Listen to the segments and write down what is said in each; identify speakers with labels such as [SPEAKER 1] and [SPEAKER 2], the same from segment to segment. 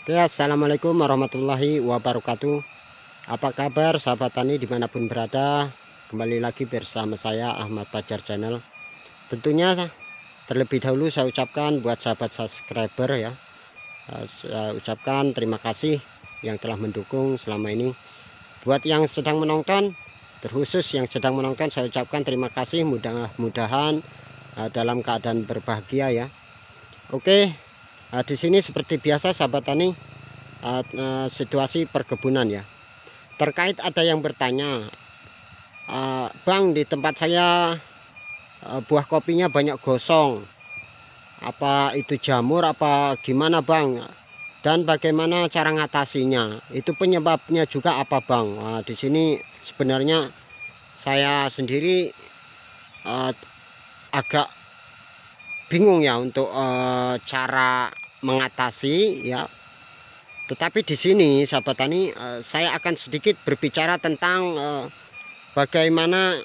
[SPEAKER 1] Oke, assalamualaikum warahmatullahi wabarakatuh. Apa kabar sahabat tani dimanapun berada? Kembali lagi bersama saya Ahmad Fajar Channel. Tentunya terlebih dahulu saya ucapkan buat sahabat subscriber ya, saya ucapkan terima kasih yang telah mendukung selama ini. Buat yang sedang menonton, terkhusus yang sedang menonton, saya ucapkan terima kasih. Mudah-mudahan dalam keadaan berbahagia ya. Oke, di sini seperti biasa sahabat tani, situasi perkebunan ya. Terkait ada yang bertanya, Bang, di tempat saya buah kopinya banyak gosong, apa itu jamur apa gimana Bang, dan bagaimana cara ngatasinya, itu penyebabnya juga apa Bang? Di sini sebenarnya saya sendiri agak bingung ya untuk cara mengatasi ya. Tetapi di sini sahabat tani, saya akan sedikit berbicara tentang bagaimana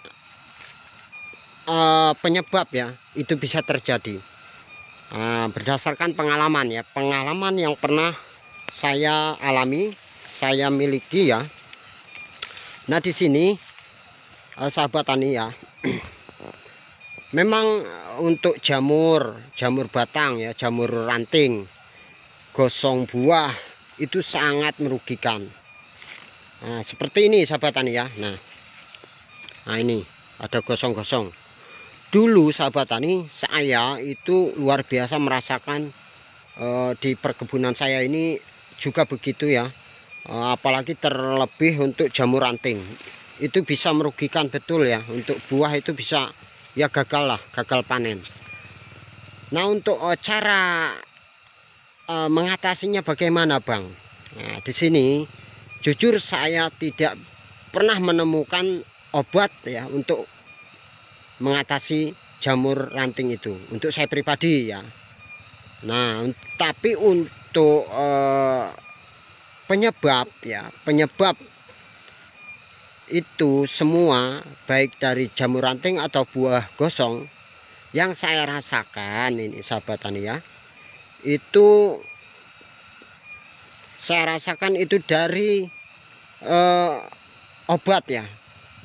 [SPEAKER 1] penyebab ya itu bisa terjadi. Berdasarkan pengalaman ya, pengalaman yang pernah saya alami, saya miliki ya. Nah di sini sahabat tani ya, memang untuk jamur batang ya, jamur ranting, gosong buah itu sangat merugikan. Nah, seperti ini sahabat tani ya. Nah ini ada gosong-gosong. Dulu sahabat tani, saya itu luar biasa merasakan di perkebunan saya ini juga begitu ya. Apalagi terlebih untuk jamur ranting, itu bisa merugikan betul ya. Untuk buah itu bisa ya gagal panen. Nah untuk cara mengatasinya bagaimana Bang? Nah di sini jujur saya tidak pernah menemukan obat ya untuk mengatasi jamur ranting itu, untuk saya pribadi ya. Nah tapi untuk penyebab itu semua, baik dari jamur ranting atau buah gosong, yang saya rasakan ini sahabat tani ya, itu saya rasakan itu dari obat ya,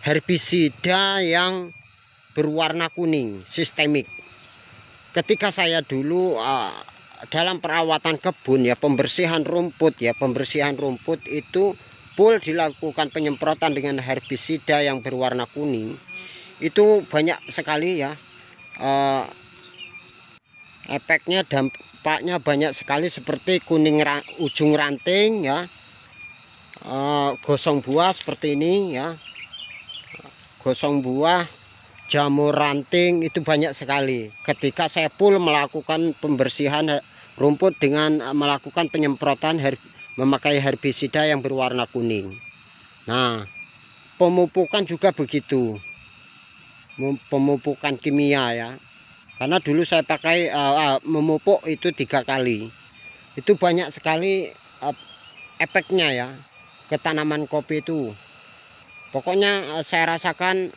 [SPEAKER 1] herbisida yang berwarna kuning sistemik. Ketika saya dulu dalam perawatan kebun ya, pembersihan rumput itu full dilakukan penyemprotan dengan herbisida yang berwarna kuning. Itu banyak sekali ya efeknya, dampaknya banyak sekali, seperti kuning ujung ranting ya, gosong buah seperti ini ya, gosong buah, jamur ranting, itu banyak sekali ketika saya full melakukan pembersihan rumput dengan melakukan penyemprotan memakai herbisida yang berwarna kuning. Nah pemupukan juga begitu, pemupukan kimia ya, karena dulu saya pakai memupuk itu 3 kali. Itu banyak sekali efeknya ya ke tanaman kopi itu. Pokoknya saya rasakan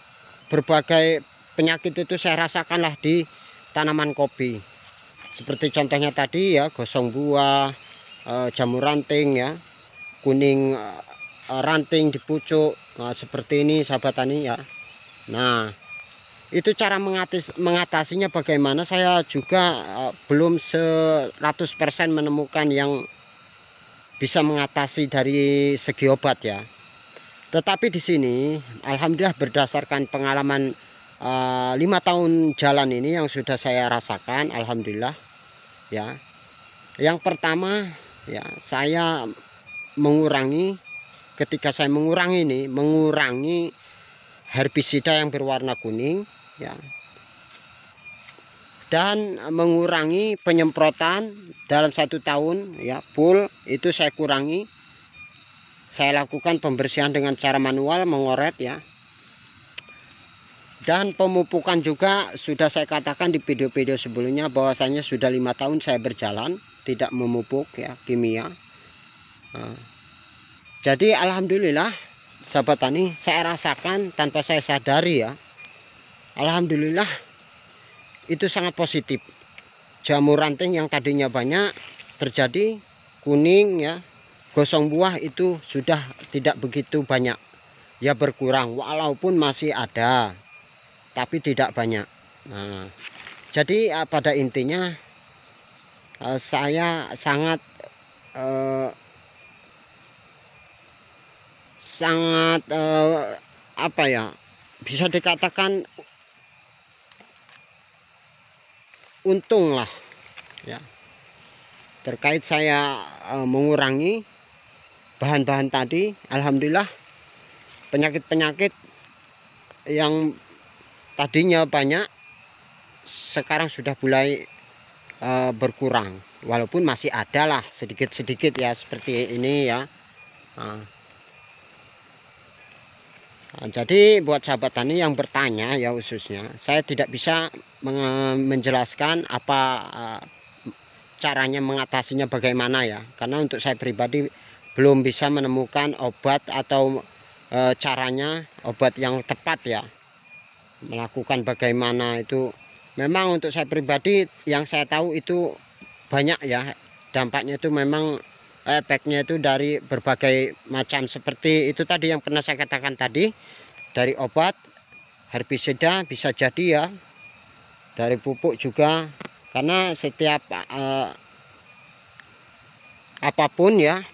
[SPEAKER 1] berbagai penyakit itu saya rasakanlah di tanaman kopi. Seperti contohnya tadi ya, gosong buah, jamur ranting ya, kuning ranting di pucuk. Nah, seperti ini sahabat tani ya. Nah itu cara mengatasinya bagaimana, saya juga belum 100% menemukan yang bisa mengatasi dari segi obat ya. Tetapi di sini alhamdulillah berdasarkan pengalaman 5 tahun jalan ini yang sudah saya rasakan, alhamdulillah ya. Yang pertama ya, saya ketika saya mengurangi herbisida yang berwarna kuning ya, dan mengurangi penyemprotan dalam 1 tahun ya, full itu saya kurangi. Saya lakukan pembersihan dengan cara manual, mengoret ya. Dan pemupukan juga sudah saya katakan di video-video sebelumnya, bahwasanya sudah 5 tahun saya berjalan tidak memupuk ya kimia. Jadi alhamdulillah sahabat tani, saya rasakan tanpa saya sadari ya, alhamdulillah itu sangat positif. Jamur ranting yang tadinya banyak terjadi kuning ya, gosong buah itu sudah tidak begitu banyak ya, berkurang walaupun masih ada tapi tidak banyak. Nah, jadi pada intinya saya sangat apa ya, bisa dikatakan untung lah ya, terkait saya mengurangi bahan-bahan tadi. Alhamdulillah penyakit-penyakit yang tadinya banyak sekarang sudah mulai berkurang, walaupun masih ada lah sedikit-sedikit ya, seperti ini ya. Jadi buat sahabat tani yang bertanya ya, khususnya saya tidak bisa menjelaskan apa caranya mengatasinya bagaimana ya, karena untuk saya pribadi belum bisa menemukan obat atau caranya obat yang tepat ya, melakukan bagaimana itu. Memang untuk saya pribadi yang saya tahu itu banyak ya, dampaknya itu memang efeknya itu dari berbagai macam, seperti itu tadi yang pernah saya katakan tadi, dari obat herbisida bisa jadi ya, dari pupuk juga, karena setiap apapun ya,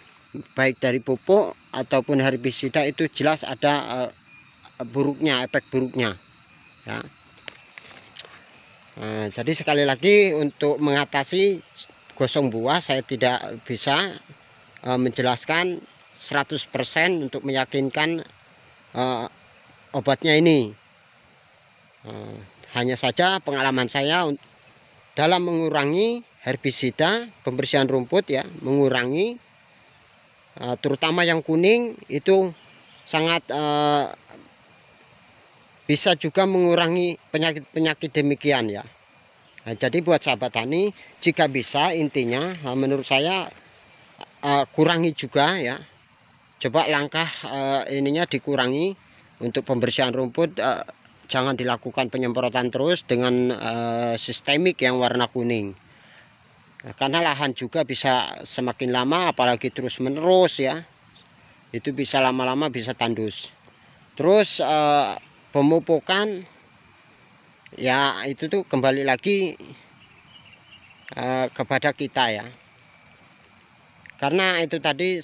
[SPEAKER 1] baik dari pupuk ataupun herbisida itu jelas ada buruknya, efek buruknya ya. Jadi sekali lagi, untuk mengatasi gosong buah saya tidak bisa menjelaskan 100% untuk meyakinkan obatnya ini. Hanya saja pengalaman saya dalam mengurangi herbisida, pembersihan rumput ya, mengurangi terutama yang kuning itu sangat bisa juga mengurangi penyakit-penyakit demikian ya. Jadi buat sahabat tani, jika bisa, intinya menurut saya kurangi juga ya. Coba langkah ininya dikurangi untuk pembersihan rumput, jangan dilakukan penyemprotan terus dengan sistemik yang warna kuning. Karena lahan juga bisa semakin lama, apalagi terus menerus ya, itu bisa lama-lama bisa tandus. Terus pemupukan ya, itu tuh kembali lagi kepada kita ya, karena itu tadi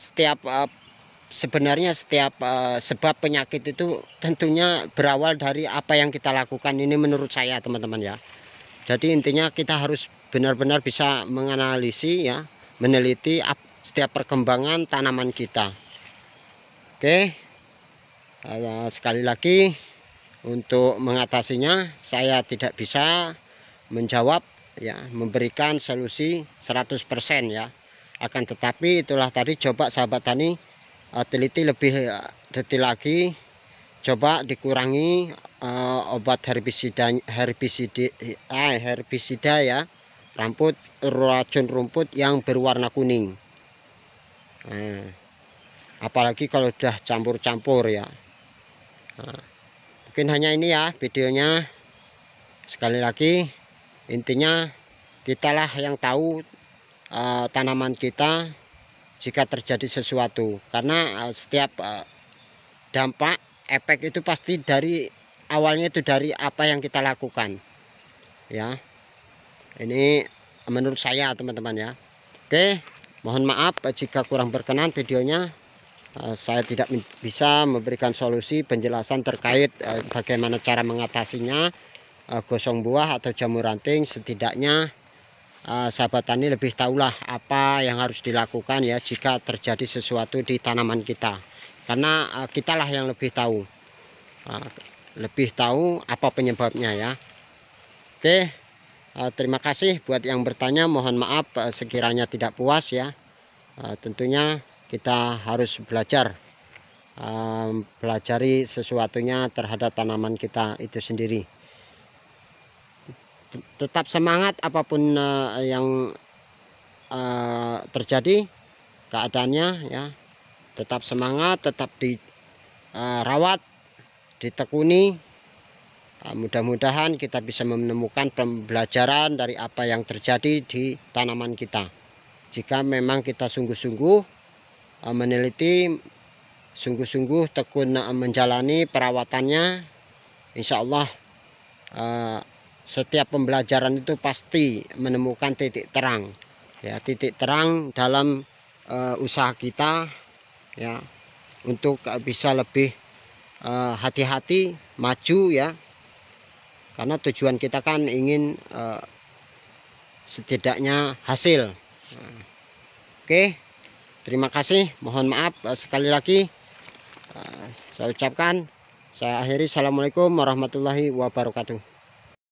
[SPEAKER 1] sebenarnya setiap sebab penyakit itu tentunya berawal dari apa yang kita lakukan. Ini menurut saya teman-teman ya. Jadi intinya kita harus benar-benar bisa menganalisis ya, meneliti setiap perkembangan tanaman kita. Oke, sekali lagi, untuk mengatasinya saya tidak bisa menjawab ya, memberikan solusi 100% ya. Akan tetapi itulah tadi, coba sahabat tani teliti lebih detail lagi, coba dikurangi obat herbisida ya, racun rumput yang berwarna kuning. Apalagi kalau sudah campur-campur ya. Mungkin hanya ini ya videonya. Sekali lagi, intinya kitalah yang tahu tanaman kita jika terjadi sesuatu, karena setiap dampak efek itu pasti dari awalnya itu dari apa yang kita lakukan ya. Ini menurut saya teman-teman ya. Oke, mohon maaf jika kurang berkenan videonya. Saya tidak bisa memberikan solusi penjelasan terkait bagaimana cara mengatasinya gosong buah atau jamur ranting. Setidaknya sahabat tani lebih tahulah apa yang harus dilakukan ya jika terjadi sesuatu di tanaman kita, karena kitalah yang lebih tahu apa penyebabnya ya. Oke, terima kasih buat yang bertanya. Mohon maaf sekiranya tidak puas ya. Tentunya kita harus belajar pelajari sesuatunya terhadap tanaman kita itu sendiri. Tetap semangat apapun yang terjadi keadaannya ya. Tetap semangat, tetap dirawat, ditekuni. Mudah-mudahan kita bisa menemukan pembelajaran dari apa yang terjadi di tanaman kita. jika memang kita sungguh-sungguh meneliti, sungguh-sungguh tekun menjalani perawatannya, insya Allah setiap pembelajaran itu pasti menemukan titik terang, ya, titik terang dalam usaha kita, ya, untuk bisa lebih hati-hati maju, ya, karena tujuan kita kan ingin setidaknya hasil. Oke, terima kasih, mohon maaf sekali lagi saya ucapkan. Saya akhiri, assalamualaikum warahmatullahi wabarakatuh.